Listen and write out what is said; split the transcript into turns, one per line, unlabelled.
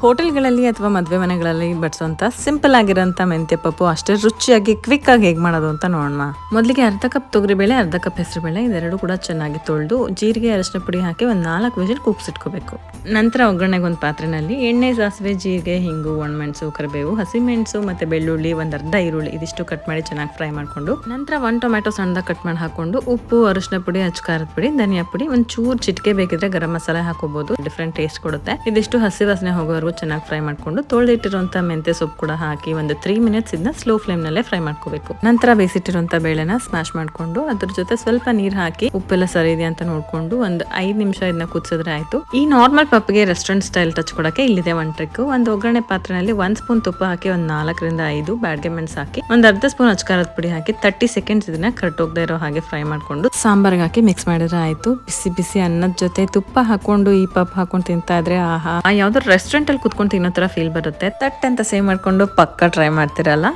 ಹೋಟೆಲ್ಗಳಲ್ಲಿ ಅಥವಾ ಮದುವೆ ಮನೆಗಳಲ್ಲಿ ಬಡಿಸುವಂತ ಸಿಂಪಲ್ ಆಗಿರೋಂಥ ಮೆಂತ್ಯ ಪಪ್ಪು ಅಷ್ಟೇ ರುಚಿಯಾಗಿ ಕ್ವಿಕ್ ಆಗಿ ಹೇಗೆ ಮಾಡೋದು ಅಂತ ನೋಡೋಣ. ಮೊದಲಿಗೆ ಅರ್ಧ ಕಪ್ ತೊಗರಿಬೇಳೆ, ಅರ್ಧ ಕಪ್ ಹೆಸರುಬೇಳೆ ಇದೆರಡು ಕೂಡ ಚೆನ್ನಾಗಿ ತೊಳೆದು ಜೀರಿಗೆ ಅರಶಿನ ಪುಡಿ ಹಾಕಿ ಒಂದು 4 ವಿಸಿಲ್ ಕೂಗ್ಸಿಟ್ಕೋಬೇಕು. ನಂತರ ಒಗ್ಗರಣೆಗೆ ಒಂದು ಪಾತ್ರೆನಲ್ಲಿ ಎಣ್ಣೆ, ಸಾಸಿವೆ, ಜೀರಿಗೆ, ಹಿಂಗು, ಒಣಮೆಣಸು, ಕರಿಬೇವು, ಹಸಿಮೆಣಸು ಮತ್ತೆ ಬೆಳ್ಳುಳ್ಳಿ, ಒಂದು ಅರ್ಧ ಈರುಳ್ಳಿ ಇದಿಷ್ಟು ಕಟ್ ಮಾಡಿ ಚೆನ್ನಾಗಿ ಫ್ರೈ ಮಾಡ್ಕೊಂಡು ನಂತರ 1 ಟೊಮ್ಯಾಟೊ ಸಣ್ಣದಾಗಿ ಕಟ್ ಮಾಡಿ ಹಾಕೊಂಡು ಉಪ್ಪು, ಅರಶಿನ ಪುಡಿ, ಅಚ್ಚ ಖಾರದ ಪುಡಿ, ಧನಿಯಾ ಪುಡಿ, ಒಂದು ಚೂರು ಚಿಟಿಕೆ ಬೇಕಿದ್ರೆ ಗರಂ ಮಸಾಲೆ ಹಾಕೋಬಹುದು. ಡಿಫ್ರೆಂಟ್ ಟೇಸ್ಟ್ ಕೊಡುತ್ತೆ. ಇದಿಷ್ಟು ಹಸಿ ವಾಸನೆ ಹೋಗೋವರೆಗೂ ಚೆನ್ನಾಗಿ ಫ್ರೈ ಮಾಡ್ಕೊಂಡು ತೊಳೆದಿಟ್ಟಿರುವಂತ ಮೆಂತ್ಯ ಸೊಪ್ಪು ಕೂಡ ಹಾಕಿ ಒಂದು 3 ಮಿನಿಟ್ಸ್ ಇದನ್ನ ಸ್ಲೋ ಫ್ಲೇಮ್ ನಲ್ಲೇ ಫ್ರೈ ಮಾಡ್ಕೋಬೇಕು. ನಂತರ ಬೇಯಿಸಿಟ್ಟಿರುವಂತ ಬೇಳೆನ ಸ್ಮ್ಯಾಶ್ ಮಾಡ್ಕೊಂಡು ಅದ್ರ ಜೊತೆ ಸ್ವಲ್ಪ ನೀರ್ ಹಾಕಿ ಉಪ್ಪೆಲ್ಲ ಸರಿ ಇದೆ ಅಂತ ನೋಡ್ಕೊಂಡು ಒಂದು 5 ನಿಮಿಷ ಇದನ್ನ ಕುದಿಸಿದ್ರೆ ಆಯ್ತು. ಈ ನಾರ್ಮಲ್ ಪಪ್ಪಿಗೆ ರೆಸ್ಟೋರೆಂಟ್ ಸ್ಟೈಲ್ ಟಚ್ ಕೊಡಕ್ಕೆ ಇಲ್ಲಿದೆ ಒಂದು ಟ್ರಿಕ್. ಒಂದು ಒಗ್ಗರಣೆ ಪಾತ್ರೆಯಲ್ಲಿ 1 ಸ್ಪೂನ್ ತುಪ್ಪ ಹಾಕಿ ಒಂದು 4 ರಿಂದ 5 ಬ್ಯಾಡ್ಗೆ ಮೆಣಸು ಹಾಕಿ ಒಂದು ಅರ್ಧ ಸ್ಪೂನ್ ಅಚ್ಚ ಖಾರದ ಪುಡಿ ಹಾಕಿ 30 ಸೆಕೆಂಡ್ಸ್ ಇದನ್ನ ಕರ್ಟೋಗದೆ ಇರೋ ಹಾಗೆ ಫ್ರೈ ಮಾಡ್ಕೊಂಡು ಸಾಂಬಾರ್ಗೆ ಹಾಕಿ ಮಿಕ್ಸ್ ಮಾಡಿದ್ರೆ ಆಯ್ತು. ಬಿಸಿ ಬಿಸಿ ಅನ್ನದ ಜೊತೆ ತುಪ್ಪ ಹಾಕೊಂಡು ಈ ಪಪ್ ಹಾಕೊಂಡು ತಿಂತಾ ಇದ್ರೆ ಆಹಾ, ಯಾವ್ದೋ ರೆಸ್ಟೋರೆಂಟ್ ಅಲ್ಲಿ ಕುತ್ಕೊಂಡು ತಿನ್ನೋ ತರ ಫೀಲ್ ಬರುತ್ತೆ. ತಟ್ ಅಂತ ಸೇವ್ ಮಾಡ್ಕೊಂಡು ಪಕ್ಕ ಟ್ರೈ ಮಾಡ್ತಿರಲ್ಲ.